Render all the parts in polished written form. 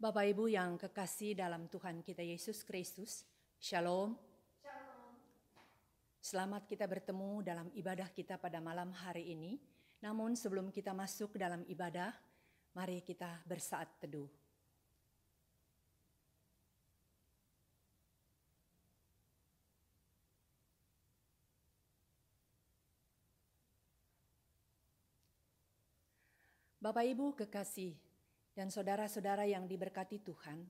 Bapak Ibu yang kekasih dalam Tuhan kita Yesus Kristus, Shalom. Selamat kita bertemu dalam ibadah kita pada malam hari ini. Namun sebelum kita masuk ke dalam ibadah, mari kita bersaat teduh. Bapak Ibu kekasih dan saudara-saudara yang diberkati Tuhan,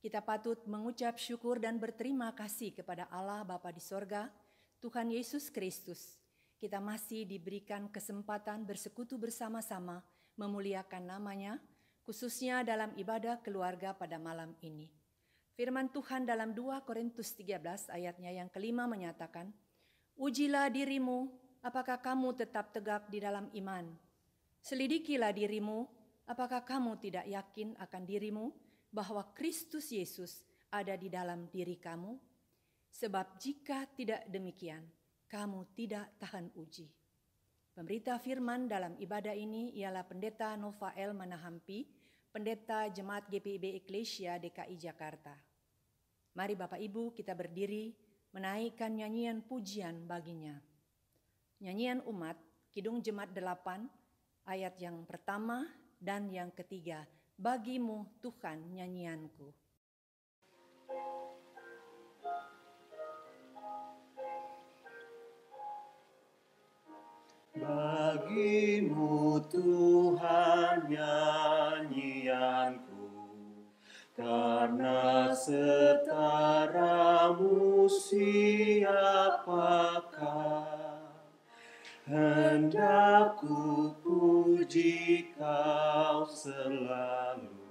kita patut mengucap syukur dan berterima kasih kepada Allah Bapa di sorga, Tuhan Yesus Kristus. Kita masih diberikan kesempatan bersekutu bersama-sama memuliakan namanya, khususnya dalam ibadah keluarga pada malam ini. Firman Tuhan dalam 2 Korintus 13 ayatnya yang kelima menyatakan, "Ujilah dirimu, apakah kamu tetap tegak di dalam iman? Selidikilah dirimu, apakah kamu tidak yakin akan dirimu bahwa Kristus Yesus ada di dalam diri kamu? Sebab jika tidak demikian, kamu tidak tahan uji." Pemberita firman dalam ibadah ini ialah Pendeta Novael Manahampi, Pendeta Jemaat GPIB Eklesia DKI Jakarta. Mari Bapak Ibu kita berdiri menaikkan nyanyian pujian baginya. Nyanyian umat, Kidung Jemaat 8, ayat yang pertama dan yang ketiga, "Bagimu Tuhan nyanyianku." Bagimu Tuhan nyanyianku, karena setaramu siapakah? Hendak ku puji Kau selalu,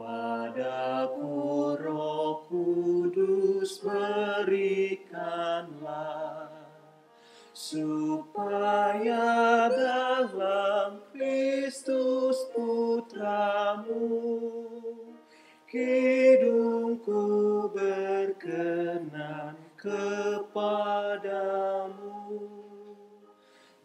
padaku Roh Kudus berikanlah, supaya dalam Kristus Putramu kidungku berkenan kepadamu.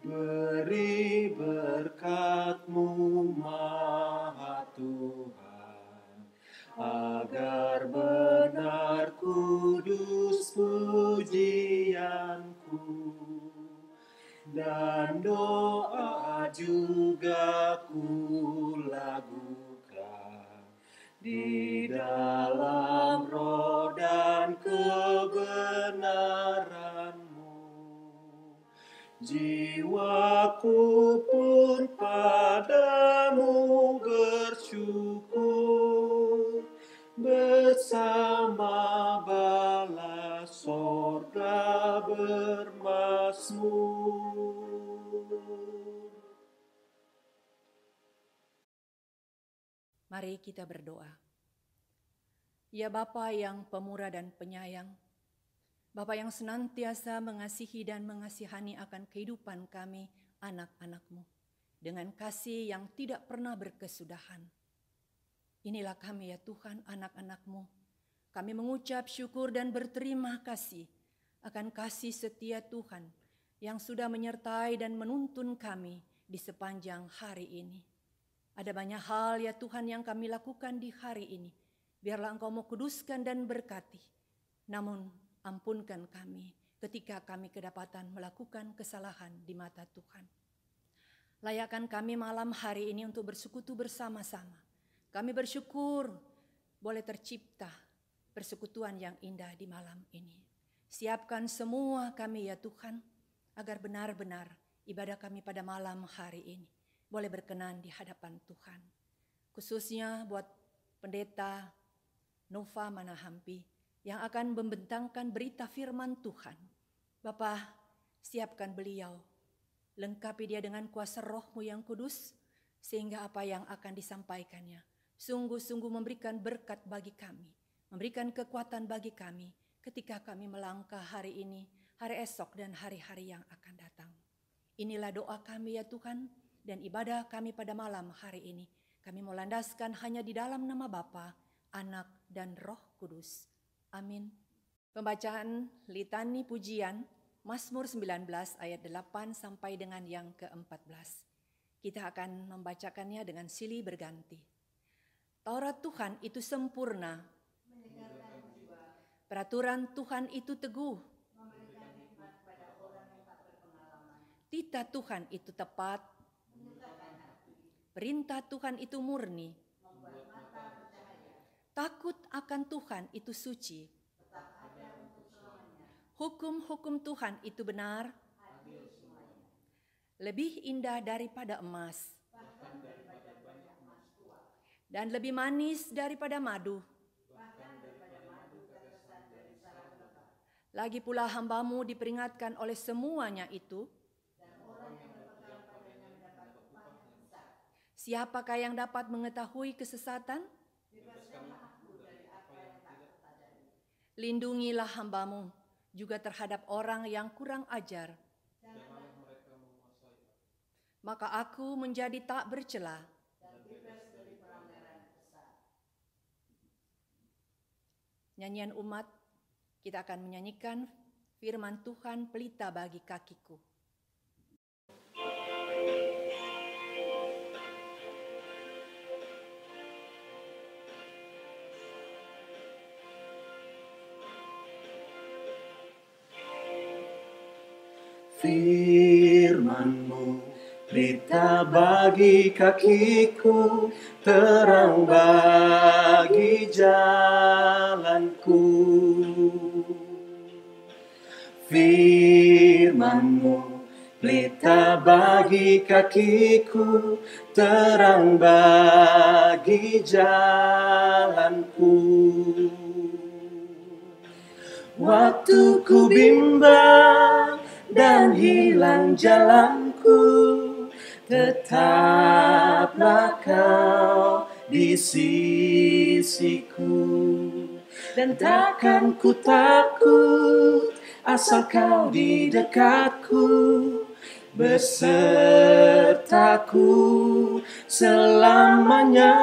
Beri berkat-Mu Maha Tuhan, agar benar kudus pujianku, dan doa juga ku lakukan di dalam roh dan kebenaran-Mu. Jiwaku pun padamu bersyukur, bersama bala sorga bermazmur. Mari kita berdoa. Ya Bapa yang pemurah dan penyayang, Bapa yang senantiasa mengasihi dan mengasihani akan kehidupan kami, anak-anak-Mu, dengan kasih yang tidak pernah berkesudahan. Inilah kami ya Tuhan, anak-anak-Mu. Kami mengucap syukur dan berterima kasih akan kasih setia Tuhan yang sudah menyertai dan menuntun kami di sepanjang hari ini. Ada banyak hal ya Tuhan yang kami lakukan di hari ini. Biarlah Engkau mau kuduskan dan berkati. Namun ampunkan kami ketika kami kedapatan melakukan kesalahan di mata Tuhan. Layakkan kami malam hari ini untuk bersekutu bersama-sama. Kami bersyukur boleh tercipta persekutuan yang indah di malam ini. Siapkan semua kami ya Tuhan, agar benar-benar ibadah kami pada malam hari ini boleh berkenan di hadapan Tuhan. Khususnya buat Pendeta Nova Manahampi yang akan membentangkan berita firman Tuhan. Bapa, siapkan beliau, lengkapi dia dengan kuasa Roh-Mu yang kudus, sehingga apa yang akan disampaikannya sungguh-sungguh memberikan berkat bagi kami, memberikan kekuatan bagi kami ketika kami melangkah hari ini, hari esok, dan hari-hari yang akan datang. Inilah doa kami ya Tuhan, dan ibadah kami pada malam hari ini. Kami mau landaskan hanya di dalam nama Bapa, Anak, dan Roh Kudus. Amin. Pembacaan litani pujian Mazmur 19 ayat 8 sampai dengan yang ke-14. Kita akan membacakannya dengan silih berganti. Taurat Tuhan itu sempurna. Peraturan Tuhan itu teguh. Titah Tuhan itu tepat. Perintah Tuhan itu murni. Takut akan Tuhan itu suci. Hukum-hukum Tuhan itu benar. Lebih indah daripada emas. Dan lebih manis daripada madu. Lagi pula hamba-Mu diperingatkan oleh semuanya itu. Siapakah yang dapat mengetahui kesesatan? Lindungilah hamba-Mu juga terhadap orang yang kurang ajar. Maka aku menjadi tak bercela. Nyanyian umat, kita akan menyanyikan firman Tuhan pelita bagi kakiku. Firman-Mu pelita bagi kakiku, terang bagi jalanku. Firman-Mu pelita bagi kakiku, terang bagi jalanku. Waktu ku bimbang dan hilang jalanku, tetaplah Kau di sisiku. Dan takkan ku takut asal Kau di dekatku, besertaku selamanya.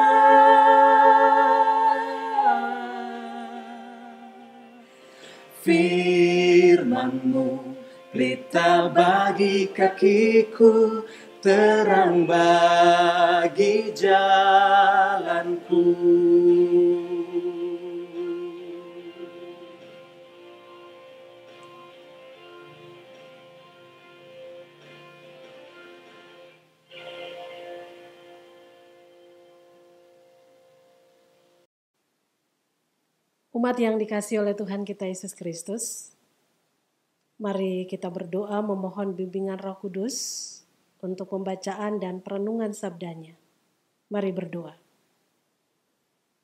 Firman-Mu pelita bagi kakiku, terang bagi jalanku. Umat yang dikasihi oleh Tuhan kita Yesus Kristus, mari kita berdoa memohon bimbingan Roh Kudus untuk pembacaan dan perenungan sabdanya. Mari berdoa.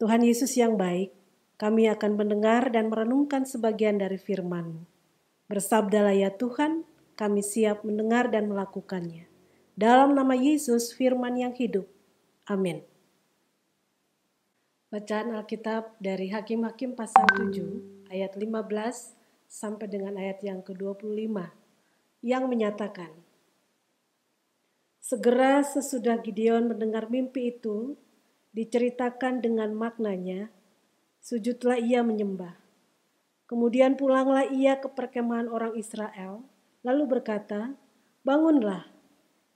Tuhan Yesus yang baik, kami akan mendengar dan merenungkan sebagian dari firman-Mu. Bersabdalah ya Tuhan, kami siap mendengar dan melakukannya. Dalam nama Yesus, firman yang hidup. Amin. Bacaan Alkitab dari Hakim-Hakim pasal 7 ayat 15 sampai dengan ayat yang ke-25 yang menyatakan, segera sesudah Gideon mendengar mimpi itu diceritakan dengan maknanya, sujudlah ia menyembah. Kemudian pulanglah ia ke perkemahan orang Israel, lalu berkata, bangunlah,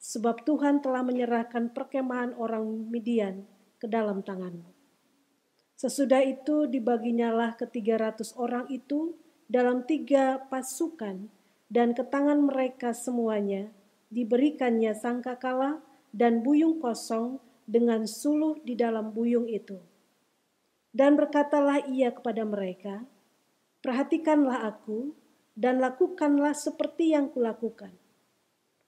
sebab Tuhan telah menyerahkan perkemahan orang Midian ke dalam tanganmu. Sesudah itu dibaginyalah ke 300 orang itu dalam 3 pasukan, dan ke tangan mereka semuanya diberikannya sangkakala dan buyung kosong dengan suluh di dalam buyung itu. Dan berkatalah ia kepada mereka, perhatikanlah aku dan lakukanlah seperti yang kulakukan.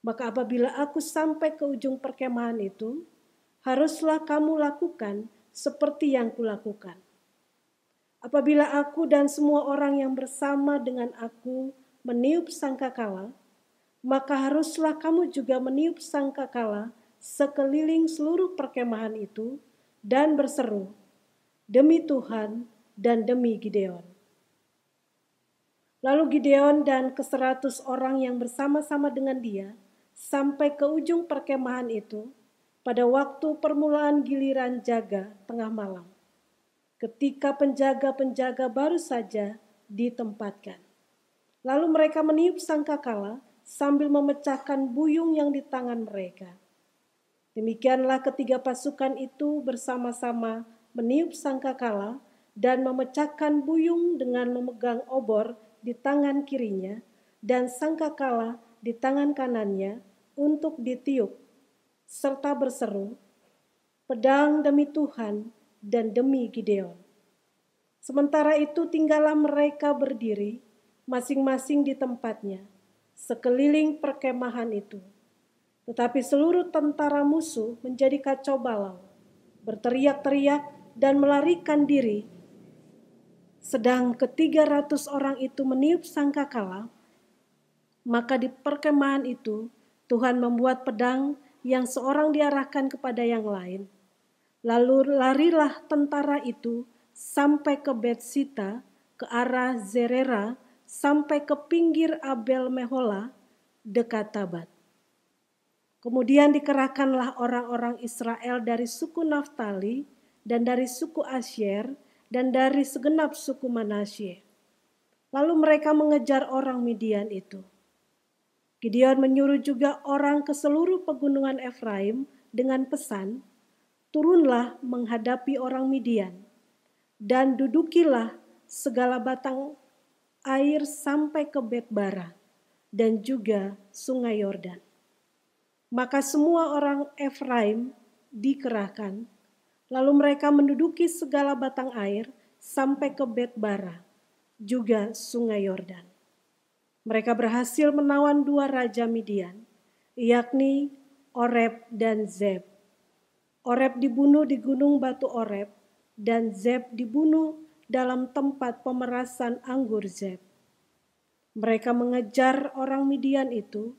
Maka apabila aku sampai ke ujung perkemahan itu, haruslah kamu lakukan seperti yang kulakukan. Apabila aku dan semua orang yang bersama dengan aku meniup sangkakala, maka haruslah kamu juga meniup sangkakala sekeliling seluruh perkemahan itu dan berseru, demi Tuhan dan demi Gideon. Lalu Gideon dan ke-100 orang yang bersama-sama dengan dia sampai ke ujung perkemahan itu pada waktu permulaan giliran jaga tengah malam, ketika penjaga-penjaga baru saja ditempatkan. Lalu mereka meniup sangkakala sambil memecahkan buyung yang di tangan mereka. Demikianlah ketiga pasukan itu bersama-sama meniup sangkakala dan memecahkan buyung dengan memegang obor di tangan kirinya dan sangkakala di tangan kanannya untuk ditiup, serta berseru, "Pedang demi Tuhan dan demi Gideon." Sementara itu tinggallah mereka berdiri masing-masing di tempatnya sekeliling perkemahan itu. Tetapi seluruh tentara musuh menjadi kacau balau, berteriak-teriak dan melarikan diri. Sedang ke-300 orang itu meniup sangkakala, maka di perkemahan itu Tuhan membuat pedang yang seorang diarahkan kepada yang lain. Lalu larilah tentara itu sampai ke Betsita, ke arah Zerera, sampai ke pinggir Abel Mehola, dekat Tabat. Kemudian dikerahkanlah orang-orang Israel dari suku Naftali dan dari suku Asyer dan dari segenap suku Manasye. Lalu mereka mengejar orang Midian itu. Gideon menyuruh juga orang ke seluruh pegunungan Efraim dengan pesan, "Turunlah menghadapi orang Midian, dan dudukilah segala batang air sampai ke Bet-bara dan juga sungai Yordan." Maka semua orang Efraim dikerahkan, lalu mereka menduduki segala batang air sampai ke Bet-bara, juga sungai Yordan. Mereka berhasil menawan 2 raja Midian, yakni Oreb dan Zeb. Oreb dibunuh di gunung batu Oreb, dan Zeb dibunuh dalam tempat pemerasan anggur Zeb. Mereka mengejar orang Midian itu,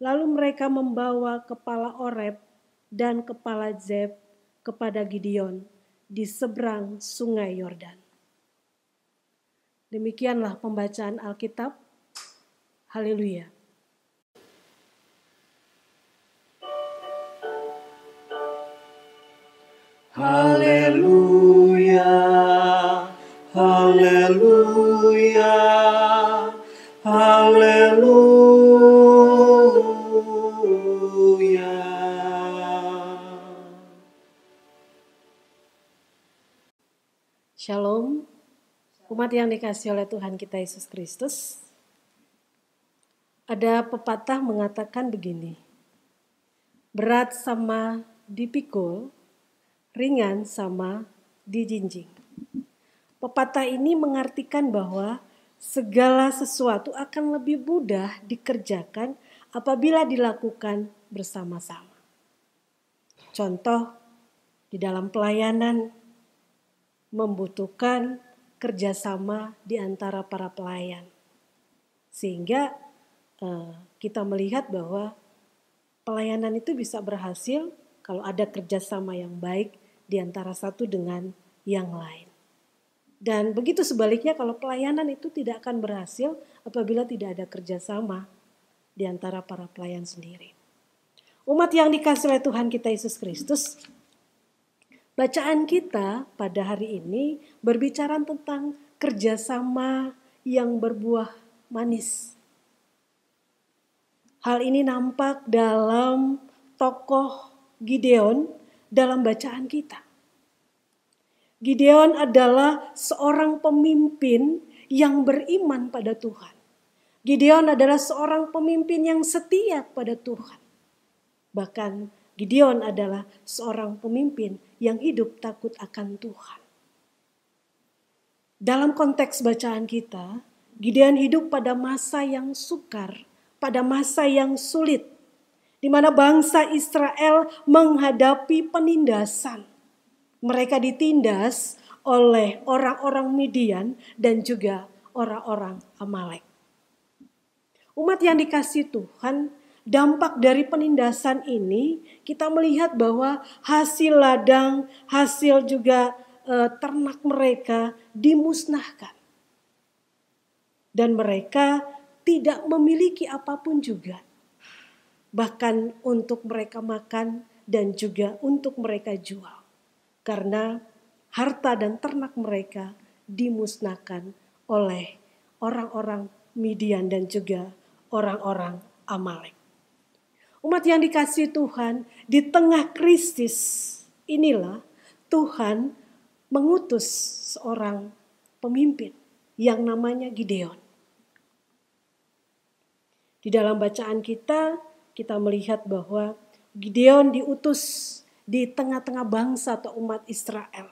lalu mereka membawa kepala Oreb dan kepala Zeb kepada Gideon di seberang sungai Yordan. Demikianlah pembacaan Alkitab. Haleluya. Haleluya, haleluya, haleluya. Shalom, umat yang dikasihi oleh Tuhan kita Yesus Kristus. Ada pepatah mengatakan begini, berat sama dipikul, ringan sama dijinjing. Pepatah ini mengartikan bahwa segala sesuatu akan lebih mudah dikerjakan apabila dilakukan bersama-sama. Contoh, di dalam pelayanan membutuhkan kerjasama di antara para pelayan. Sehingga kita melihat bahwa pelayanan itu bisa berhasil kalau ada kerjasama yang baik di antara satu dengan yang lain. Dan begitu sebaliknya kalau pelayanan itu tidak akan berhasil apabila tidak ada kerjasama di antara para pelayan sendiri. Umat yang dikasihi oleh Tuhan kita Yesus Kristus, bacaan kita pada hari ini berbicara tentang kerjasama yang berbuah manis. Hal ini nampak dalam tokoh Gideon dalam bacaan kita. Gideon adalah seorang pemimpin yang beriman pada Tuhan. Gideon adalah seorang pemimpin yang setia pada Tuhan. Bahkan Gideon adalah seorang pemimpin yang hidup takut akan Tuhan. Dalam konteks bacaan kita, Gideon hidup pada masa yang sukar, pada masa yang sulit, di mana bangsa Israel menghadapi penindasan. Mereka ditindas oleh orang-orang Midian dan juga orang-orang Amalek. Umat yang dikasihi Tuhan, dampak dari penindasan ini kita melihat bahwa hasil ladang, hasil juga ternak mereka dimusnahkan. Dan mereka tidak memiliki apapun juga. Bahkan untuk mereka makan dan juga untuk mereka jual. Karena harta dan ternak mereka dimusnahkan oleh orang-orang Midian dan juga orang-orang Amalek. Umat yang dikasihi Tuhan, di tengah krisis inilah Tuhan mengutus seorang pemimpin yang namanya Gideon. Di dalam bacaan kita melihat bahwa Gideon diutus di tengah-tengah bangsa atau umat Israel.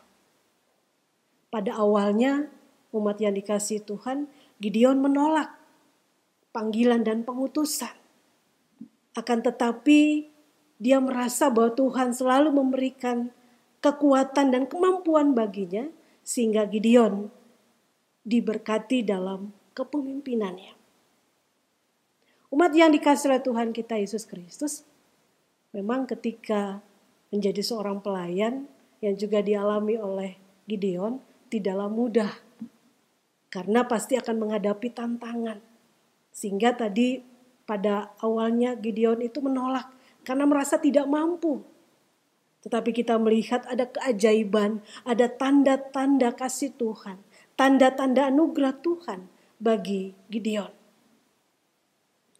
Pada awalnya umat yang dikasihi Tuhan, Gideon menolak panggilan dan pengutusan. Akan tetapi dia merasa bahwa Tuhan selalu memberikan kekuatan dan kemampuan baginya sehingga Gideon diberkati dalam kepemimpinannya. Umat yang dikasihi oleh Tuhan kita Yesus Kristus, memang ketika menjadi seorang pelayan yang juga dialami oleh Gideon tidaklah mudah. Karena pasti akan menghadapi tantangan. Sehingga tadi pada awalnya Gideon itu menolak karena merasa tidak mampu. Tetapi kita melihat ada keajaiban, ada tanda-tanda kasih Tuhan, tanda-tanda anugerah Tuhan bagi Gideon.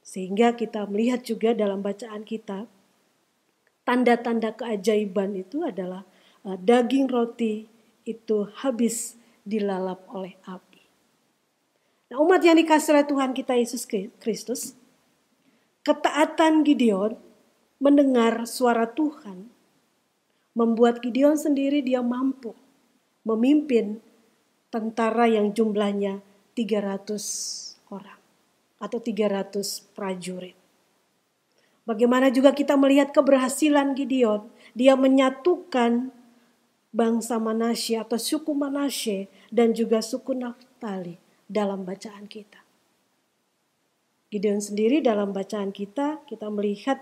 Sehingga kita melihat juga dalam bacaan kita, tanda-tanda keajaiban itu adalah daging roti itu habis dilalap oleh api. Nah, umat yang dikasihi oleh Tuhan kita Yesus Kristus, ketaatan Gideon mendengar suara Tuhan membuat Gideon sendiri dia mampu memimpin tentara yang jumlahnya 300 orang atau 300 prajurit. Bagaimana juga kita melihat keberhasilan Gideon, dia menyatukan bangsa Manasye atau suku Manasye dan juga suku Naftali dalam bacaan kita. Gideon sendiri dalam bacaan kita melihat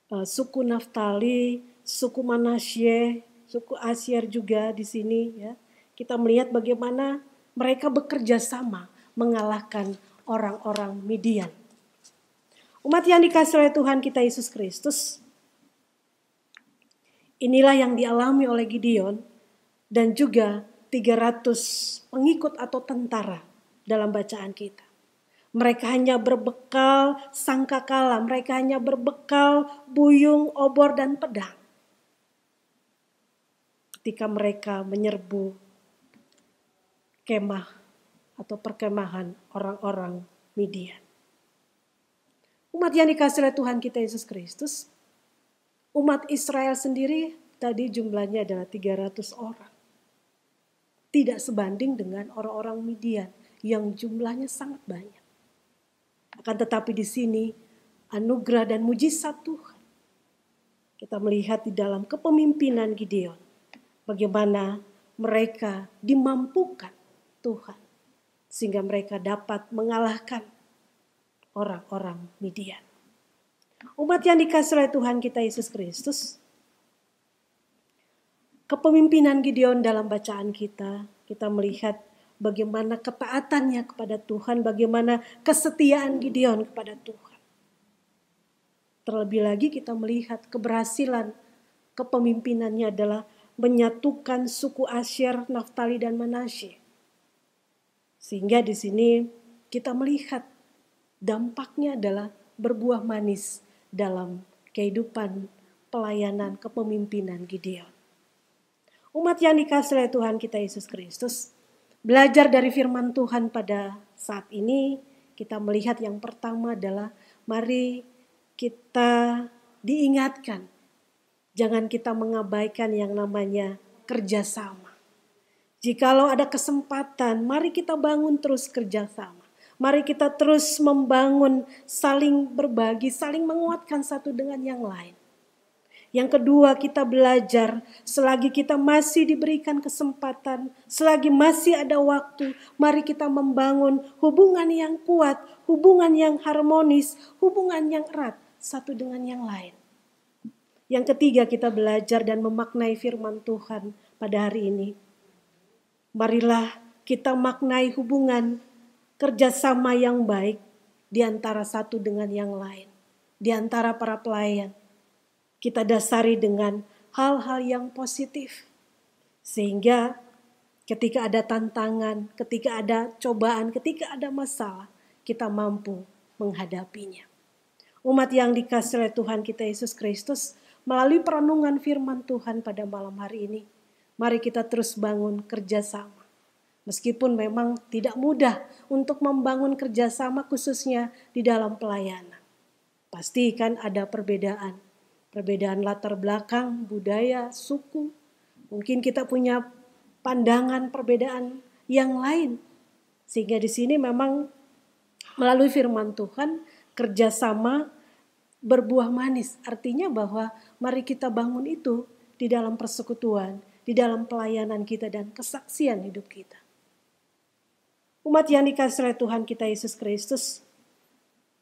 suku Naftali, suku Manasye, suku Asyer juga di sini ya. Kita melihat bagaimana mereka bekerja sama mengalahkan orang-orang Midian. Umat yang dikasihi oleh Tuhan kita Yesus Kristus, inilah yang dialami oleh Gideon dan juga 300 pengikut atau tentara dalam bacaan kita. Mereka hanya berbekal sangkakala, mereka hanya berbekal buyung, obor, dan pedang. Ketika mereka menyerbu kemah atau perkemahan orang-orang Midian. Umat yang dikasihi oleh Tuhan kita Yesus Kristus, umat Israel sendiri tadi jumlahnya adalah 300 orang. Tidak sebanding dengan orang-orang Midian yang jumlahnya sangat banyak. Akan tetapi di sini anugerah dan mujizat Tuhan. Kita melihat di dalam kepemimpinan Gideon bagaimana mereka dimampukan Tuhan sehingga mereka dapat mengalahkan orang-orang Midian. Umat yang dikasihi oleh Tuhan kita Yesus Kristus, kepemimpinan Gideon dalam bacaan kita melihat bagaimana ketaatannya kepada Tuhan, bagaimana kesetiaan Gideon kepada Tuhan. Terlebih lagi kita melihat keberhasilan kepemimpinannya adalah menyatukan suku Asyer, Naftali, dan Manasye. Sehingga di sini kita melihat dampaknya adalah berbuah manis dalam kehidupan pelayanan kepemimpinan Gideon. Umat yang dikasihi oleh Tuhan kita Yesus Kristus, belajar dari firman Tuhan pada saat ini, kita melihat yang pertama adalah mari kita diingatkan. Jangan kita mengabaikan yang namanya kerjasama. Jikalau ada kesempatan, mari kita bangun terus kerjasama. Mari kita terus membangun, saling berbagi, saling menguatkan satu dengan yang lain. Yang kedua, kita belajar selagi kita masih diberikan kesempatan, selagi masih ada waktu, mari kita membangun hubungan yang kuat, hubungan yang harmonis, hubungan yang erat satu dengan yang lain. Yang ketiga, kita belajar dan memaknai firman Tuhan pada hari ini. Marilah kita maknai hubungan kerjasama yang baik di antara satu dengan yang lain, di antara para pelayan. Kita dasari dengan hal-hal yang positif. Sehingga ketika ada tantangan, ketika ada cobaan, ketika ada masalah, kita mampu menghadapinya. Umat yang dikasihi oleh Tuhan kita Yesus Kristus, melalui perenungan firman Tuhan pada malam hari ini, Mari kita terus bangun kerjasama. Meskipun memang tidak mudah untuk membangun kerjasama khususnya di dalam pelayanan. Pasti kan ada perbedaan. Perbedaan latar belakang, budaya, suku. Mungkin kita punya pandangan perbedaan yang lain. Sehingga di sini memang melalui firman Tuhan, kerjasama berbuah manis. Artinya bahwa mari kita bangun itu di dalam persekutuan, di dalam pelayanan kita dan kesaksian hidup kita. Umat yang dikasihi oleh Tuhan kita Yesus Kristus,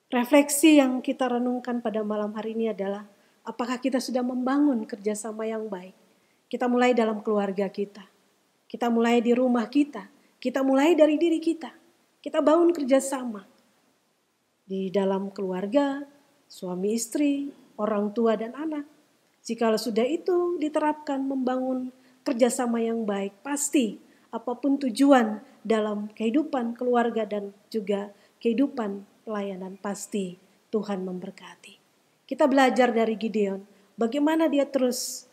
refleksi yang kita renungkan pada malam hari ini adalah apakah kita sudah membangun kerjasama yang baik. Kita mulai dalam keluarga kita, kita mulai di rumah kita mulai dari diri kita. Kita bangun kerjasama di dalam keluarga, suami istri, orang tua dan anak. Jikalau sudah itu diterapkan membangun kerjasama yang baik, pasti apapun tujuan dalam kehidupan keluarga dan juga kehidupan pelayanan, pasti Tuhan memberkati. Kita belajar dari Gideon, bagaimana dia terus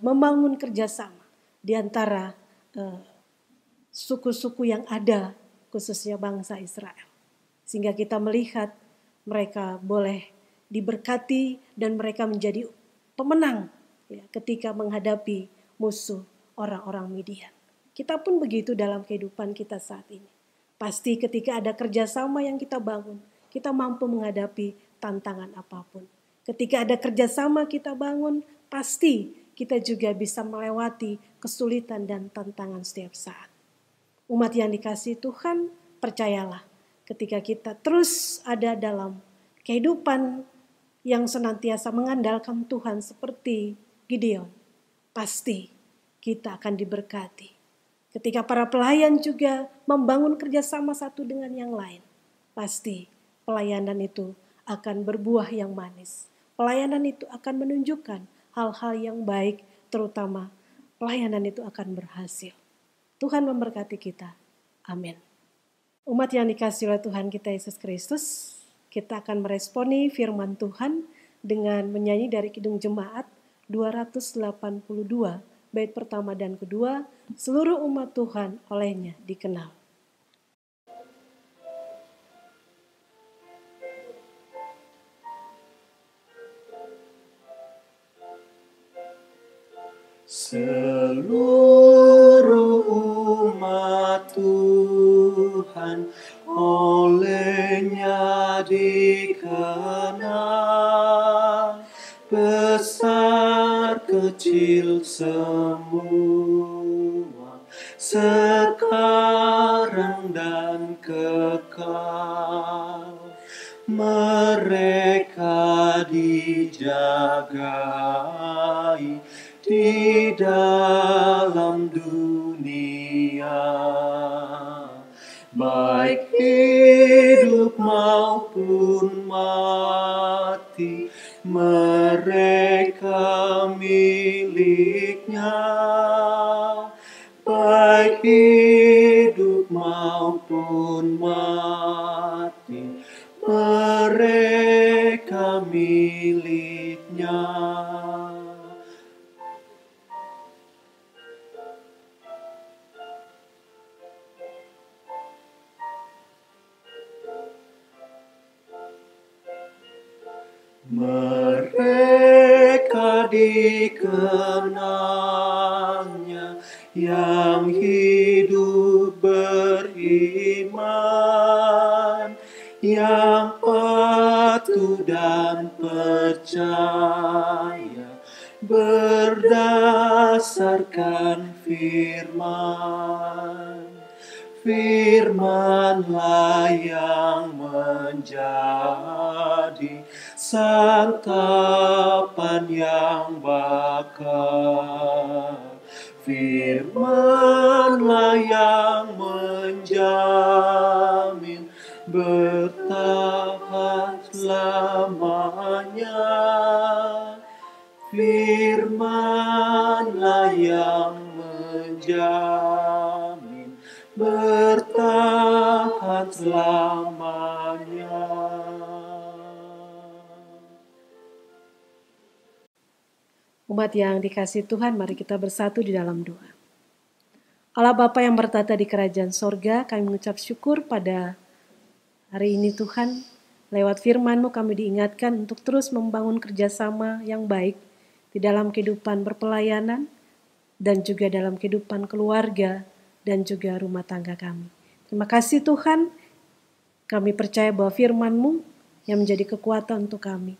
membangun kerjasama di antara suku-suku yang ada, khususnya bangsa Israel. Sehingga kita melihat mereka boleh diberkati dan mereka menjadi pemenang ya, ketika menghadapi musuh orang-orang Midian. Kita pun begitu dalam kehidupan kita saat ini. Pasti ketika ada kerjasama yang kita bangun, kita mampu menghadapi tantangan apapun. Ketika ada kerjasama kita bangun, pasti kita juga bisa melewati kesulitan dan tantangan setiap saat. Umat yang dikasihi Tuhan, percayalah, ketika kita terus ada dalam kehidupan yang senantiasa mengandalkan Tuhan seperti Gideon, pasti kita akan diberkati. Ketika para pelayan juga membangun kerjasama satu dengan yang lain, pasti pelayanan itu akan berbuah yang manis. Pelayanan itu akan menunjukkan hal-hal yang baik, terutama pelayanan itu akan berhasil. Tuhan memberkati kita. Amin. Umat yang dikasihi oleh Tuhan kita Yesus Kristus, kita akan meresponi firman Tuhan dengan menyanyi dari Kidung Jemaat 282, bait pertama dan kedua, seluruh umat Tuhan olehnya dikenal. Seluruh umat Tuhan olehnya dikenal, besar kecil semua, sekarang dan kekal. Mereka dijagai di dalam dunia, baik hidup maupun mati, mereka miliknya. Baik hidup maupun mati, mereka miliknya. Mereka dikenalnya yang hidup beriman, yang patuh dan percaya berdasarkan firman. Firman-Lah yang menjadi santapan yang bakal. Firman-Lah yang menjamin bertahan selamanya. Firman-Lah yang menjamin bertahan selamanya. Umat yang dikasihi Tuhan, mari kita bersatu di dalam doa. Allah Bapa yang bertata di kerajaan sorga, kami mengucap syukur pada hari ini Tuhan. Lewat firman-Mu kami diingatkan untuk terus membangun kerjasama yang baik di dalam kehidupan berpelayanan dan juga dalam kehidupan keluarga dan juga rumah tangga kami. Terima kasih Tuhan, kami percaya bahwa firman-Mu yang menjadi kekuatan untuk kami.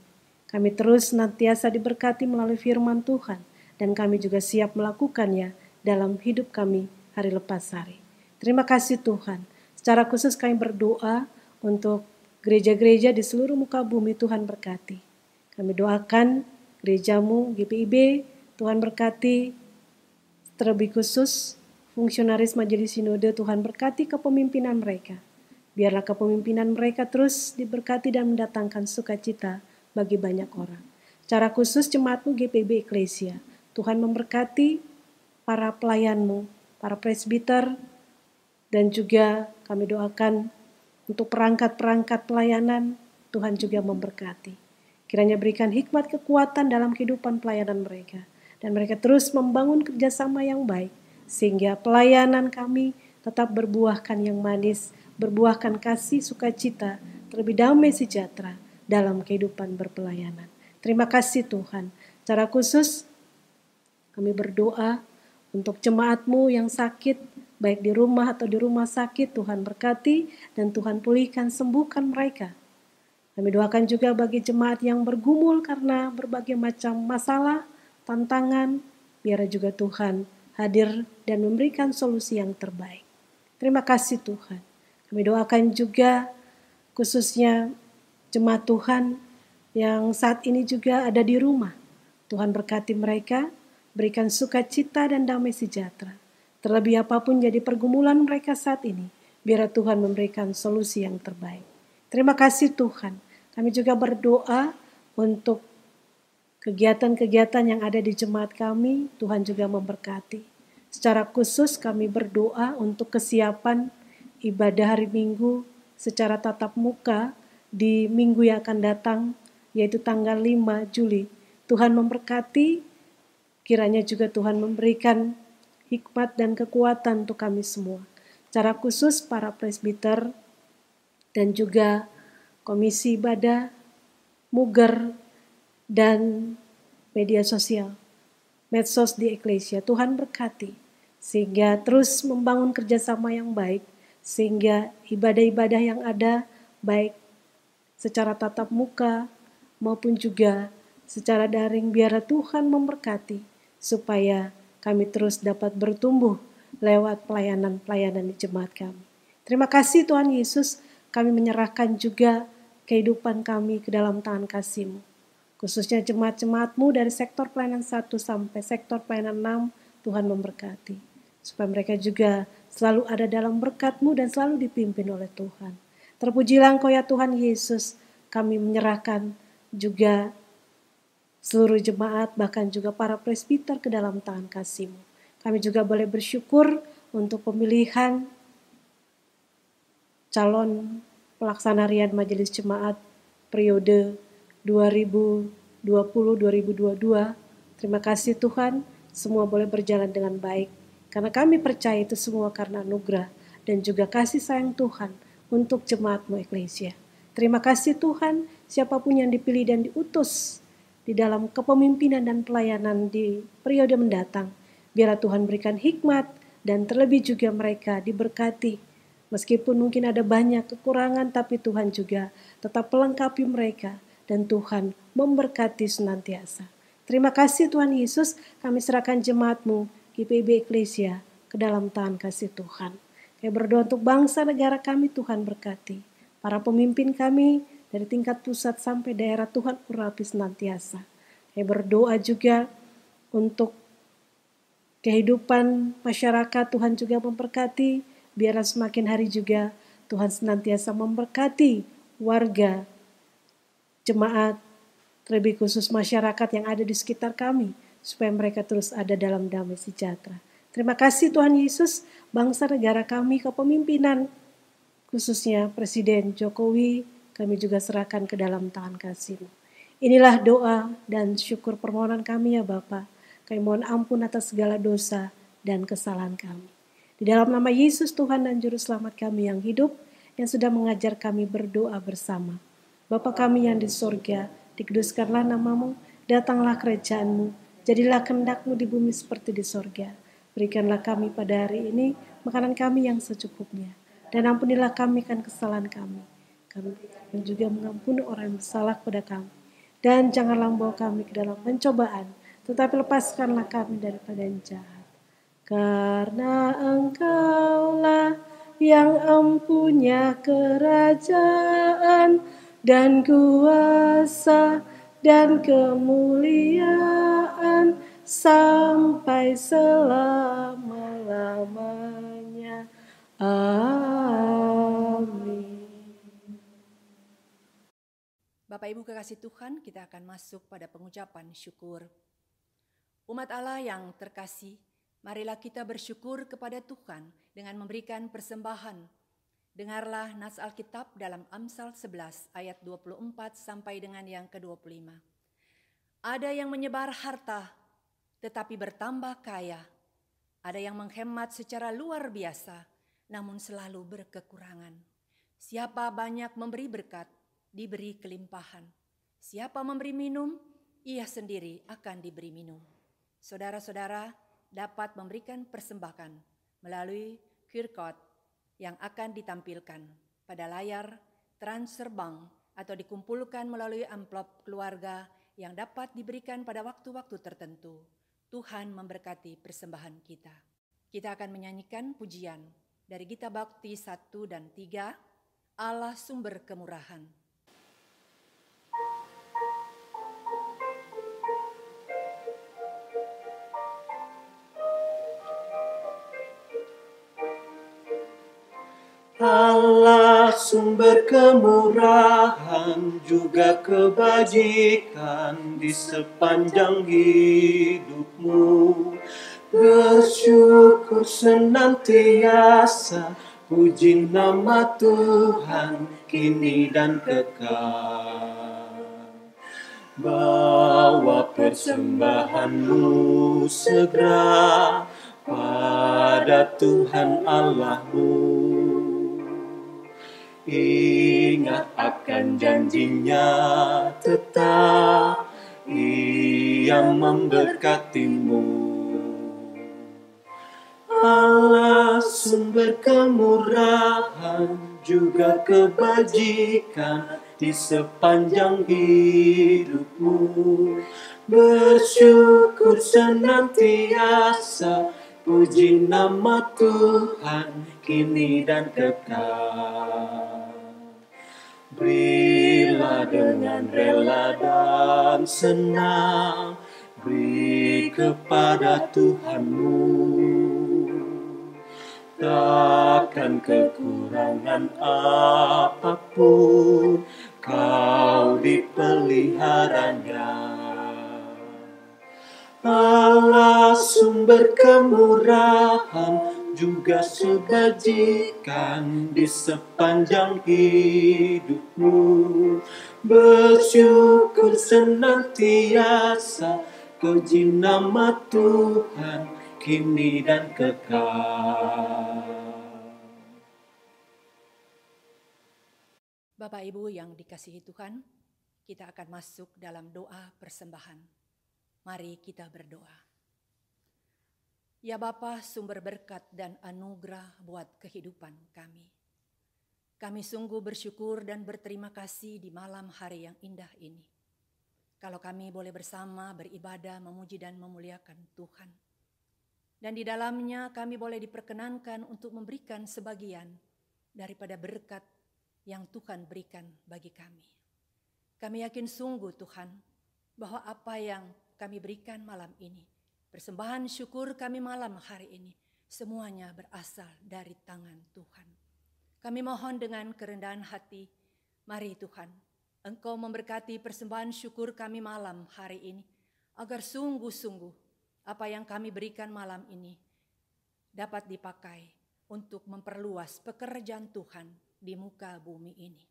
Kami terus senantiasa diberkati melalui firman Tuhan dan kami juga siap melakukannya dalam hidup kami hari lepas hari. Terima kasih Tuhan. Secara khusus kami berdoa untuk gereja-gereja di seluruh muka bumi, Tuhan berkati. Kami doakan gerejamu GPIB, Tuhan berkati. Terlebih khusus fungsionaris Majelis Sinode, Tuhan berkati kepemimpinan mereka. Biarlah kepemimpinan mereka terus diberkati dan mendatangkan sukacita bagi banyak orang. Secara khusus jemaatmu GPIB Eklesia, Tuhan memberkati para pelayanmu, para presbiter, dan juga kami doakan untuk perangkat-perangkat pelayanan, Tuhan juga memberkati. Kiranya berikan hikmat kekuatan dalam kehidupan pelayanan mereka, dan mereka terus membangun kerjasama yang baik, sehingga pelayanan kami tetap berbuahkan yang manis, berbuahkan kasih sukacita, terlebih damai sejahtera dalam kehidupan berpelayanan. Terima kasih Tuhan. Secara khusus kami berdoa untuk jemaatmu yang sakit, baik di rumah atau di rumah sakit, Tuhan berkati dan Tuhan pulihkan, sembuhkan mereka. Kami doakan juga bagi jemaat yang bergumul karena berbagai macam masalah, tantangan, biar juga Tuhan hadir dan memberikan solusi yang terbaik. Terima kasih Tuhan. Kami doakan juga khususnya jemaat Tuhan yang saat ini juga ada di rumah. Tuhan berkati mereka, berikan sukacita dan damai sejahtera. Terlebih apapun jadi pergumulan mereka saat ini, biar Tuhan memberikan solusi yang terbaik. Terima kasih Tuhan. Kami juga berdoa untuk kegiatan-kegiatan yang ada di jemaat kami, Tuhan juga memberkati. Secara khusus kami berdoa untuk kesiapan ibadah hari Minggu secara tatap muka di minggu yang akan datang, yaitu tanggal 5 Juli. Tuhan memberkati, kiranya juga Tuhan memberikan hikmat dan kekuatan untuk kami semua. Secara khusus para presbiter dan juga komisi ibadah, muger, dan media sosial, medsos di Eklesia. Tuhan berkati, sehingga terus membangun kerjasama yang baik, sehingga ibadah-ibadah yang ada, baik secara tatap muka maupun juga secara daring, biar Tuhan memberkati supaya kami terus dapat bertumbuh lewat pelayanan-pelayanan di jemaat kami. Terima kasih Tuhan Yesus, kami menyerahkan juga kehidupan kami ke dalam tangan kasih-Mu. Khususnya jemaat-jemaat-Mu dari sektor pelayanan 1 sampai sektor pelayanan 6, Tuhan memberkati. Supaya mereka juga selalu ada dalam berkat-Mu dan selalu dipimpin oleh Tuhan. Terpujilah Engkau ya Tuhan Yesus, kami menyerahkan juga seluruh jemaat, bahkan juga para presbiter ke dalam tangan kasih-Mu. Kami juga boleh bersyukur untuk pemilihan calon pelaksana harian Majelis Jemaat periode 2020-2022. Terima kasih Tuhan, semua boleh berjalan dengan baik. Karena kami percaya itu semua karena anugerah dan juga kasih sayang Tuhan untuk jemaat-Mu Eklesia. Terima kasih Tuhan, siapapun yang dipilih dan diutus di dalam kepemimpinan dan pelayanan di periode mendatang, biarlah Tuhan berikan hikmat dan terlebih juga mereka diberkati. Meskipun mungkin ada banyak kekurangan, tapi Tuhan juga tetap melengkapi mereka dan Tuhan memberkati senantiasa. Terima kasih Tuhan Yesus, kami serahkan jemaat-Mu GPIB Eklesia ke dalam tangan kasih Tuhan. Kami berdoa untuk bangsa negara kami, Tuhan berkati. Para pemimpin kami dari tingkat pusat sampai daerah, Tuhan urapi senantiasa. Kami berdoa juga untuk kehidupan masyarakat, Tuhan juga memberkati. Biarlah semakin hari juga Tuhan senantiasa memberkati warga, jemaat, terlebih khusus masyarakat yang ada di sekitar kami, supaya mereka terus ada dalam damai sejahtera. Terima kasih Tuhan Yesus, bangsa negara kami, kepemimpinan, khususnya Presiden Jokowi, kami juga serahkan ke dalam tangan kasih-Mu. Inilah doa dan syukur permohonan kami ya Bapa. Kami mohon ampun atas segala dosa dan kesalahan kami. Di dalam nama Yesus Tuhan dan Juru Selamat kami yang hidup, yang sudah mengajar kami berdoa bersama. Bapa kami yang di sorga, dikuduskanlah namamu, datanglah kerajaan-Mu, jadilah kehendak-Mu di bumi seperti di sorga. Berikanlah kami pada hari ini makanan kami yang secukupnya, dan ampunilah kami kan kesalahan kami. Kami juga mengampuni orang yang bersalah kepada kami. Dan janganlah membawa kami ke dalam pencobaan, tetapi lepaskanlah kami daripada yang jahat. Karena Engkaulah yang empunya kerajaan dan kuasa dan kemuliaan sampai selama-lamanya. Amin. Bapak Ibu kekasih Tuhan, kita akan masuk pada pengucapan syukur. Umat Allah yang terkasih, marilah kita bersyukur kepada Tuhan dengan memberikan persembahan. Dengarlah nas Alkitab dalam Amsal 11 ayat 24 sampai dengan yang ke-25. Ada yang menyebar harta tetapi bertambah kaya. Ada yang menghemat secara luar biasa namun selalu berkekurangan. Siapa banyak memberi berkat, diberi kelimpahan. Siapa memberi minum, ia sendiri akan diberi minum. Saudara-saudara dapat memberikan persembahan melalui QR code yang akan ditampilkan pada layar transfer bank atau dikumpulkan melalui amplop keluarga yang dapat diberikan pada waktu-waktu tertentu. Tuhan memberkati persembahan kita. Kita akan menyanyikan pujian dari Gita Bakti 1 dan 3, Allah Sumber Kemurahan. Allah sumber kemurahan juga kebajikan di sepanjang hidupmu. Bersyukur senantiasa, puji nama Tuhan kini dan kekal. Bawa persembahanmu segera pada Tuhan Allahmu. Ingat akan janjinya tetap, Ia memberkatimu. Allah sumber kemurahan juga kebajikan di sepanjang hidupmu. Bersyukur senantiasa, puji nama Tuhan kini dan kekal. Berilah dengan rela dan senang, beri kepada Tuhanmu. Takkan kekurangan apapun, kau dipeliharanya. Allah sumber kemurahan juga sebajikan di sepanjang hidupmu. Bersyukur senantiasa, puji nama Tuhan kini dan kekal. Bapak Ibu yang dikasihi Tuhan, kita akan masuk dalam doa persembahan. Mari kita berdoa. Ya Bapa, sumber berkat dan anugerah buat kehidupan kami. Kami sungguh bersyukur dan berterima kasih di malam hari yang indah ini. Kalau kami boleh bersama beribadah, memuji dan memuliakan Tuhan. Dan di dalamnya kami boleh diperkenankan untuk memberikan sebagian daripada berkat yang Tuhan berikan bagi kami. Kami yakin sungguh Tuhan bahwa apa yang kami berikan malam ini, persembahan syukur kami malam hari ini, semuanya berasal dari tangan Tuhan. Kami mohon dengan kerendahan hati, mari Tuhan, Engkau memberkati persembahan syukur kami malam hari ini, agar sungguh-sungguh apa yang kami berikan malam ini dapat dipakai untuk memperluas pekerjaan Tuhan di muka bumi ini.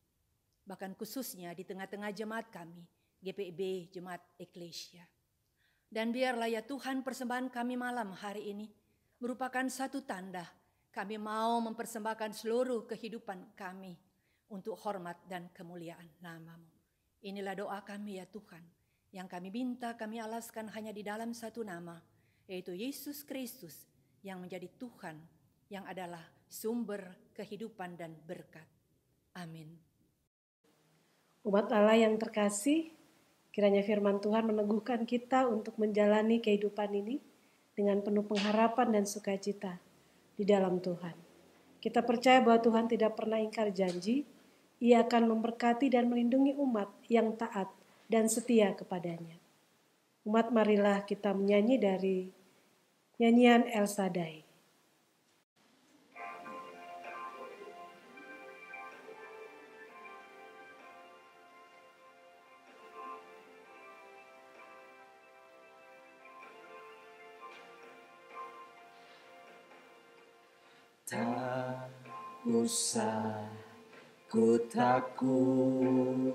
Bahkan khususnya di tengah-tengah jemaat kami, GPIB Jemaat Eklesia. Dan biarlah ya Tuhan, persembahan kami malam hari ini merupakan satu tanda kami mau mempersembahkan seluruh kehidupan kami untuk hormat dan kemuliaan nama-Mu. Inilah doa kami ya Tuhan, yang kami minta kami alaskan hanya di dalam satu nama, yaitu Yesus Kristus yang menjadi Tuhan, yang adalah sumber kehidupan dan berkat. Amin. Umat Allah yang terkasih, kiranya firman Tuhan meneguhkan kita untuk menjalani kehidupan ini dengan penuh pengharapan dan sukacita di dalam Tuhan. Kita percaya bahwa Tuhan tidak pernah ingkar janji. Ia akan memberkati dan melindungi umat yang taat dan setia kepadanya. Umat, marilah kita menyanyi dari nyanyian El Shaddai. Tak usah ku takut,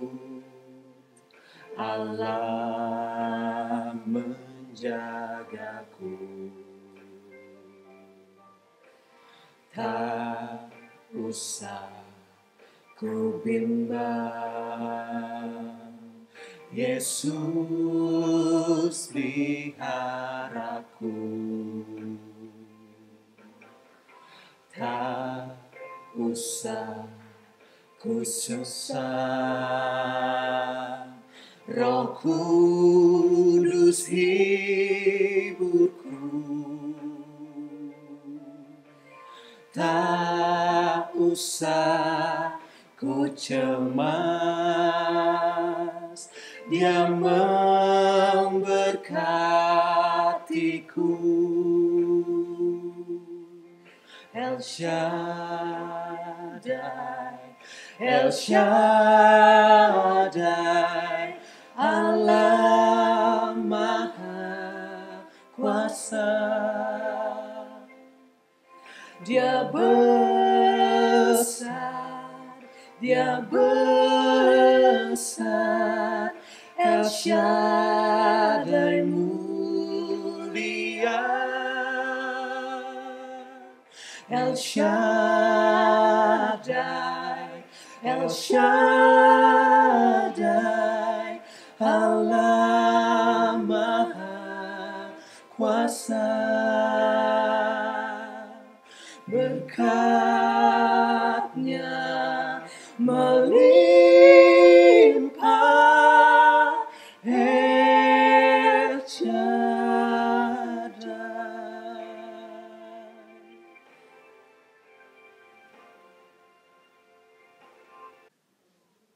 Allah menjagaku. Tak usah ku bimbang, Yesus peliharaku. Tak usah ku susah, Roh Kudus hiburku. Tak usah ku cemas, Dia memberkatiku. El Shaddai, El Shaddai, Allah Maha Kuasa. Dia besar, Dia besar, El Shaddai mulia. El Shaddai, El Shaddai, Allah Maha Kuasa. Berkat-Nya melimpah, El Shaddai.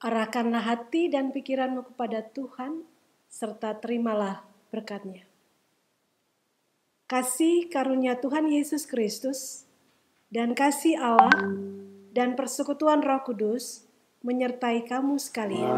Arahkanlah hati dan pikiranmu kepada Tuhan, serta terimalah berkat-Nya. Kasih karunia Tuhan Yesus Kristus, dan kasih Allah, dan persekutuan Roh Kudus, menyertai kamu sekalian.